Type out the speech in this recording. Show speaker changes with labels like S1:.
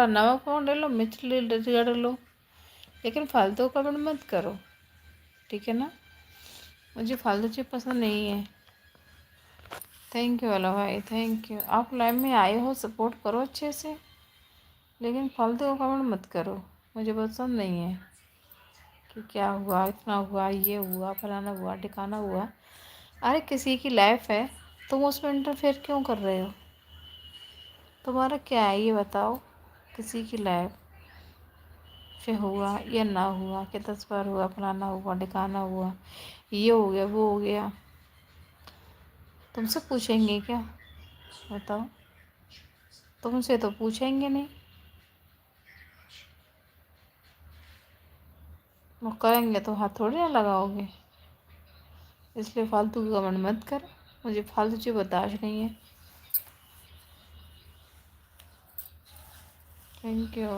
S1: नमक पाउडर ले लो, मिर्च रगड़ लो, लेकिन फालतू कमेंट मत करो, ठीक है ना। मुझे फालतू चीज़ पसंद नहीं है। थैंक यू वाला भाई, थैंक यू। आप लाइव में आए हो, सपोर्ट करो अच्छे से, लेकिन फालतू कमेंट मत करो, मुझे पसंद नहीं है कि क्या हुआ, इतना हुआ, ये हुआ, फलाना हुआ, ठिकाना हुआ। अरे किसी की लाइफ है, तुम उसमें इंटरफेयर क्यों कर रहे हो? तुम्हारा क्या है ये बताओ। किसी की लाइफ से हुआ या ना हुआ, कि 10 बार हुआ, फलाना हुआ, ठिकाना हुआ, ये हो गया, वो हो गया, तुमसे पूछेंगे क्या? बताओ, तुमसे तो पूछेंगे नहीं। वो करेंगे तो हाथ थोड़ी ना लगाओगे। इसलिए फालतू की कमेंट मत कर, मुझे फालतू चीज़ बर्दाश्त नहीं है। Thank you.